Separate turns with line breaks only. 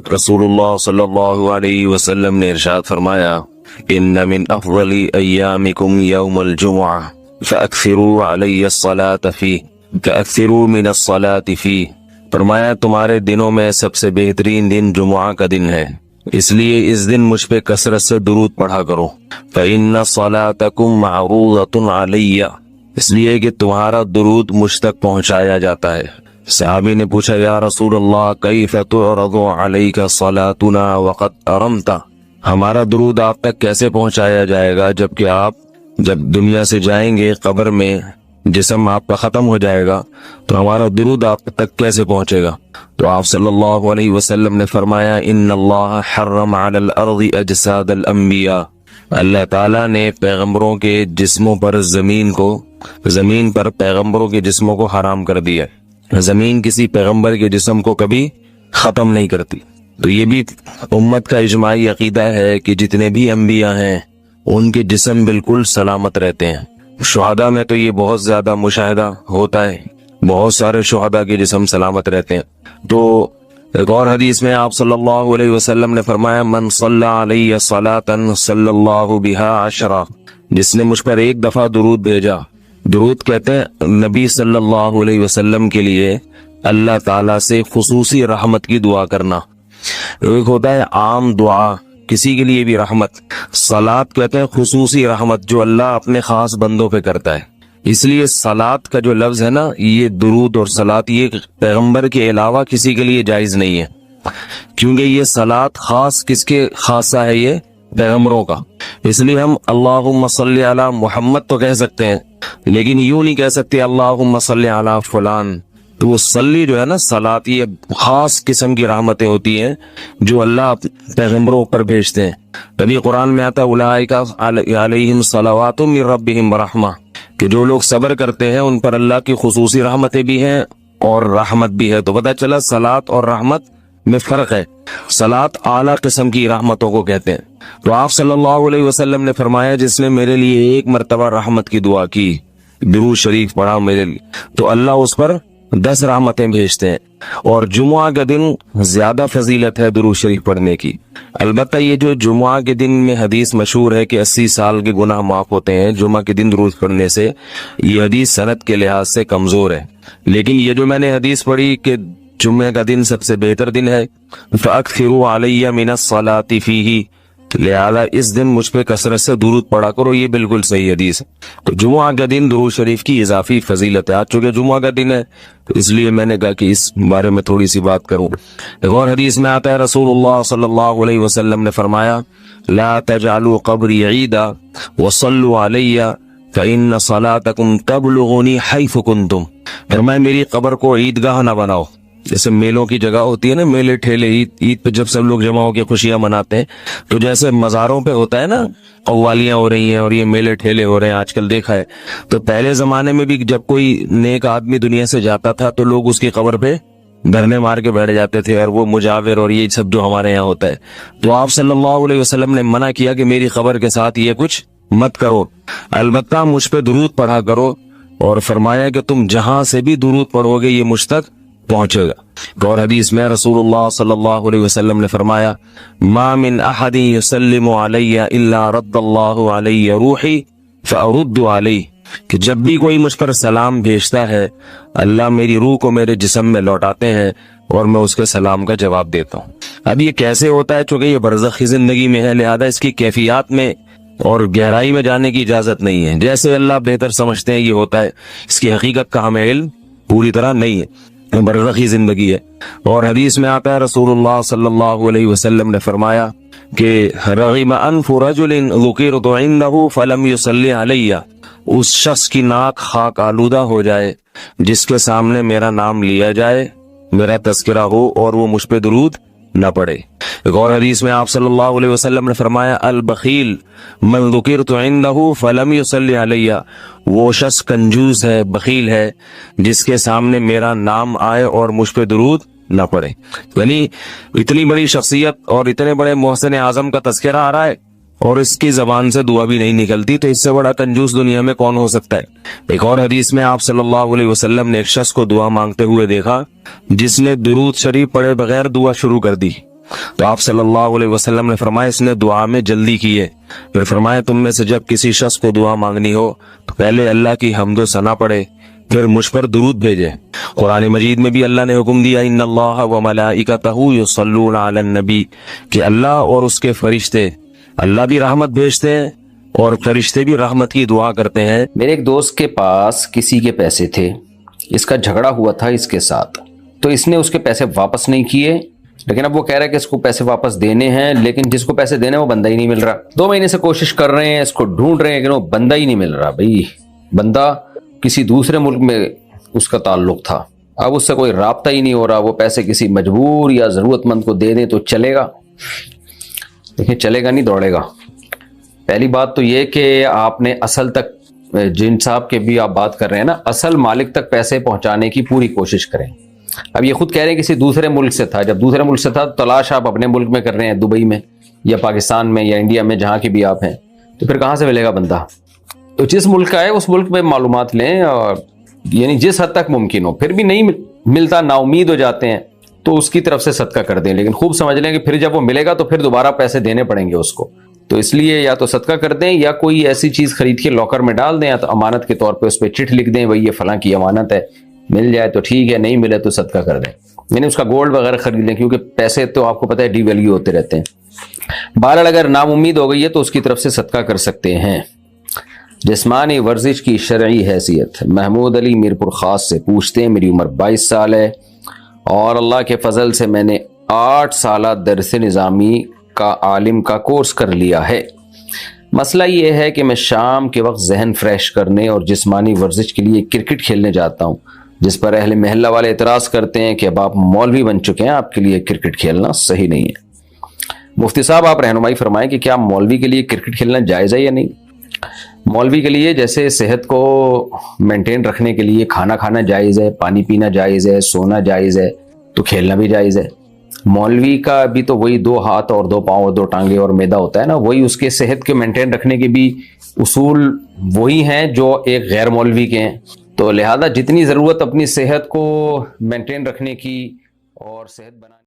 रसूलुल्लाह सल्लल्लाहु अलैहि वसल्लम ने इरशाद फरमाया, इन्न मिन अफ़ज़ली अय्यामिकुम यौमुल जुमुअह फ़अक्सिरू अलैहि अस्सलात फ़ीह कअक्सिरू मिन अस्सलाति फ़ीह। फरमाया तुम्हारे दिनों में सबसे बेहतरीन दिन जुमुआ का दिन है, इसलिए इस दिन मुझ पे कसरत से दुरूद पढ़ा करो। फ़इन्न सलातकुम मअरूज़तुन अलैया, इसलिए कि तुम्हारा दुरूद मुझ तक पहुंचाया जाता है। सहाबी ने पूछा, या रसूल अल्लाह कैफ़ तुअरज़ु अलैका सलातुना वक़द अरमता, हमारा दुरूद आप तक कैसे पहुंचाया जाएगा जबकि आप जब दुनिया से जाएंगे, कब्र में जिस्म आपका खत्म हो जाएगा, तो हमारा दुरूद आप तक कैसे पहुंचेगा। तो आप सल्लल्लाहु अलैहि वसल्लम ने फरमाया, इन्नल्लाह हर्रम अलल अर्ज़ि अजसादल अंबिया, अल्लाह ताला ने पैगंबरों के जिस्मों पर जमीन पर पैगंबरों के जिस्मों को हराम कर दिया। जमीन किसी पैगंबर के जिस्म को कभी खत्म नहीं करती। तो ये भी उम्मत का इजमाई अकीदा है कि जितने भी अंबिया हैं उनके जिस्म बिल्कुल सलामत रहते हैं। शुहदा में तो ये बहुत ज्यादा मुशाहिदा होता है, बहुत सारे शुहदा के जिस्म सलामत रहते हैं। तो एक और हदीस में आप सल्लल्लाहु अलैहि वसल्लम ने फरमाया, मन सल्ला अलैहि सलातन सल्लल्लाहु बिहा अशरा, जिसने मुझ पर एक दफा दुरूद भेजा। दुरूद कहते हैं नबी सल्लल्लाहु अलैहि वसल्लम के लिए अल्लाह ताला से खुसूसी रहमत की दुआ करना। एक होता है आम दुआ, किसी के लिए भी रहमत। सलात कहते हैं खुसूसी रहमत जो अल्लाह अपने खास बंदों पे करता है। इसलिए सलात का जो लफ्ज है ना, ये दुरूद और सलात ये पैगंबर के अलावा किसी के लिए जायज नहीं है, क्योंकि ये सलात खास किसके खासा है, ये पैगंबरों का। इसलिए हम अल्लाहुम्मा सल्ली अला मुहम्मद तो कह सकते हैं, लेकिन यूं नहीं कह सकते अल्लाहुम्मा सल्ली अला फलान। तो वो सल्ली जो है ना, सलात, ये खास किस्म की रहमतें होती हैं जो अल्लाह पैगंबरों पर भेजते हैं। तभी कुरान में आता है, उलाइका अलैहिम सलावातुम मिर रब्बिहिम रहमा, कि जो लोग सब्र करते हैं उन पर अल्लाह की खुसूसी रहमतें भी हैं और रहमत भी है। तो पता चला सलात और रहमत में फर्क है। सलात आला किस्म की रहमतों को कहते हैं। तो आप सल्लल्लाहु अलैहि वसल्लम ने फरमाया, जिसने मेरे लिए एक मर्तबा रहमत की दुआ की, दुरूद शरीफ पढ़ा मेरे लिए, तो अल्लाह उस पर 10 रहमतें भेजते हैं। और जुमुआ का दिन ज्यादा फजीलत है दुरूद शरीफ पढ़ने की। अलबत्ता ये जो जुमुआ के दिन में हदीस मशहूर है कि 80 साल के गुनाह माफ होते हैं जुमा के दिन दुरूद पढ़ने से, ये हदीस सनद के लिहाज से कमजोर है। लेकिन ये जो मैंने हदीस पढ़ी कि जुम्मे का दिन सबसे बेहतर दिन है, फ़अक्सिरू अलैया मिनस सलाति फीही, लिहाजा इस दिन मुझ पे कसरत से दुरूद पढ़ा करो, ये बिल्कुल सही हदीस है। तो जुमुआ का दिन दुरूद शरीफ की इजाफी फजीलत है। आज चूंकि जुमुआ का दिन है तो इसलिए मैंने कहा कि इस बारे में थोड़ी सी बात करूं। एक और हदीस में आता है, रसूलुल्लाह सल्लल्लाहु अलैहि वसल्लम ने फरमाया, ला तजअलू कब्री ईदा वसल्लु अलैया फ़इन्न सलातकुम तबलुगुनी हैथु कुंतुम। फरमाया मेरी कब्र को ईदगाह ना बनाओ। जैसे मेलों की जगह होती है ना, मेले ठेले, ईद पे जब सब लोग जमा होकर खुशियां मनाते हैं, तो जैसे मज़ारों पे होता है ना, कव्वालियां हो रही हैं और ये मेले ठेले हो रहे हैं, आजकल देखा है। तो पहले जमाने में भी जब कोई नेक आदमी दुनिया से जाता था तो लोग उसकी कब्र पे धरने मार के बैठ जाते थे, और वो मुजाविर और ये सब जो हमारे यहाँ होता है। तो आप सल्लल्लाहु अलैहि वसल्लम ने मना किया कि मेरी कब्र के साथ ये कुछ मत करो, अलबत्ता मुझ पे दुरूद पढ़ा करो। और फरमाया कि तुम जहां से भी दुरूद पढ़ोगे ये मुझ तक पहुंचेगा। और हदीस में रसूलुल्लाह सल्लल्लाहु अलैहि वसल्लम ने फरमाया, मा मिन अहदिन युसल्लिमु अलैया इल्ला रद्दल्लाहु अलैया रूही फअरुद्दु अलैहि, कि जब भी कोई मुझ पर सलाम भेजता है अल्लाह मेरी रूह को मेरे जिस्म में लौटाते हैं और मैं उसके सलाम का जवाब देता हूँ। अब ये कैसे होता है, चूंकि ये बरज़खी जिंदगी में है, लिहाजा इसकी कैफियत में और गहराई में जाने की इजाजत नहीं है। जैसे अल्लाह बेहतर समझते हैं ये होता है, इसकी हकीकत का हमें इल्म पूरी तरह नहीं है, बरज़खी जिंदगी है। और हदीस में आता है, रसूलुल्लाह सल्लल्लाहु अलैहि वसल्लम ने फरमाया कि रग़िम अनफु रजुलिन ज़ुकिरतु इंदहु फलम युसल्ली अलैया, उस शख्स की नाक खाक आलूदा हो जाए जिसके सामने मेरा नाम लिया जाए, मेरा तज़किरा हो और वो मुझ पे दुरूद न पढ़े। एक और हदीस में आप सल्लल्लाहु अलैहि वसल्लम ने फरमाया, अल बखील मन ज़ुकिरतु इंदहु फलम युसल्ली अलैया, वो शख्स कंजूस है, बखील है जिसके सामने मेरा नाम आए और मुझ पे दुरूद न पड़े। यानी इतनी बड़ी शख्सियत और इतने बड़े मोहसिन आजम का तज़किरा आ रहा है और इसकी जबान से दुआ भी नहीं निकलती, तो इससे बड़ा कंजूस दुनिया में कौन हो सकता है। एक और हदीस में आप सल्लल्लाहु अलैहि वसल्लम ने एक शख्स को दुआ मांगते हुए देखा जिसने दुरूद शरीफ पढ़े बगैर दुआ शुरू कर दी। تو آپ صلی اللہ علیہ وسلم نے فرمایا اس نے دعا میں جلدی کی ہے. پھر فرمایا تم میں سے جب کسی شخص کو دعا مانگنی ہو تو پہلے اللہ کی حمد و ثنا پڑھے پھر مجھ پر درود بھیجے. قرآن مجید میں بھی اللہ نے حکم دیا ان اللہ و ملائکتہ یصلون علی النبی کہ اللہ اور اس کے فرشتے، اللہ بھی رحمت بھیجتے ہیں اور فرشتے بھی رحمت کی دعا کرتے ہیں.
میرے ایک دوست کے پاس کسی کے پیسے تھے، اس کا جھگڑا ہوا تھا اس کے ساتھ، تو اس نے اس کے پیسے واپس نہیں کیے، لیکن اب وہ کہہ رہا ہے کہ اس کو پیسے واپس دینے ہیں، لیکن جس کو پیسے دینے وہ بندہ ہی نہیں مل رہا. 2 مہینے سے کوشش کر رہے ہیں، اس کو ڈھونڈ رہے ہیں، لیکن وہ بندہ ہی نہیں مل رہا. بھائی بندہ کسی دوسرے ملک میں اس کا تعلق تھا، اب اس سے کوئی رابطہ ہی نہیں ہو رہا. وہ پیسے کسی مجبور یا ضرورت مند کو دے دیں تو چلے گا، لیکن چلے گا نہیں، دوڑے گا. پہلی بات تو یہ کہ آپ نے اصل تک، جن صاحب کے بھی آپ بات کر رہے ہیں نا، اصل مالک تک پیسے پہنچانے کی پوری کوشش کریں. اب یہ خود کہہ رہے ہیں کسی دوسرے ملک سے تھا، جب دوسرے ملک سے تھا تو تلاش آپ اپنے ملک میں کر رہے ہیں، دبئی میں یا پاکستان میں یا انڈیا میں، جہاں کی بھی آپ ہیں، تو پھر کہاں سے ملے گا بندہ؟ تو جس ملک کا ہے اس ملک میں معلومات لیں، اور یعنی جس حد تک ممکن ہو. پھر بھی نہیں ملتا، نا امید ہو جاتے ہیں، تو اس کی طرف سے صدقہ کر دیں، لیکن خوب سمجھ لیں کہ پھر جب وہ ملے گا تو پھر دوبارہ پیسے دینے پڑیں گے اس کو. تو اس لیے یا تو صدقہ کر دیں یا کوئی ایسی چیز خرید کے لاکر میں ڈال دیں، یا تو امانت کے طور پہ اس پہ چٹ لکھ دیں، بھائی یہ فلاں کی امانت ہے، مل جائے تو ٹھیک ہے، نہیں ملے تو صدقہ کر دیں. یعنی اس کا گولڈ وغیرہ خرید لیں، کیونکہ پیسے تو آپ کو پتہ ہے ڈی ویلیو ہوتے رہتے ہیں. بہرحال اگر نا امید ہو گئی ہے تو اس کی طرف سے صدقہ کر سکتے ہیں. جسمانی ورزش کی شرعی حیثیت. محمود علی میرپور خاص سے پوچھتے ہیں میری عمر 22 سال ہے اور اللہ کے فضل سے میں نے 8 سالہ درس نظامی کا عالم کا کورس کر لیا ہے. مسئلہ یہ ہے کہ میں شام کے وقت ذہن فریش کرنے اور جسمانی ورزش کے لیے کرکٹ کھیلنے جاتا ہوں، جس پر اہل محلہ والے اعتراض کرتے ہیں کہ اب آپ مولوی بن چکے ہیں، آپ کے لیے کرکٹ کھیلنا صحیح نہیں ہے. مفتی صاحب آپ رہنمائی فرمائیں کہ کیا مولوی کے لیے کرکٹ کھیلنا جائز ہے یا نہیں؟ مولوی کے لیے جیسے صحت کو مینٹین رکھنے کے لیے کھانا کھانا جائز ہے، پانی پینا جائز ہے، سونا جائز ہے، تو کھیلنا بھی جائز ہے. مولوی کا بھی تو وہی 2 ہاتھ اور 2 پاؤں اور 2 ٹانگیں اور میدا ہوتا ہے نا، وہی اس کے صحت کے مینٹین رکھنے کے بھی اصول وہی ہیں جو ایک غیر مولوی کے ہیں. تو لہذا جتنی ضرورت اپنی صحت کو مینٹین رکھنے کی اور صحت بنانے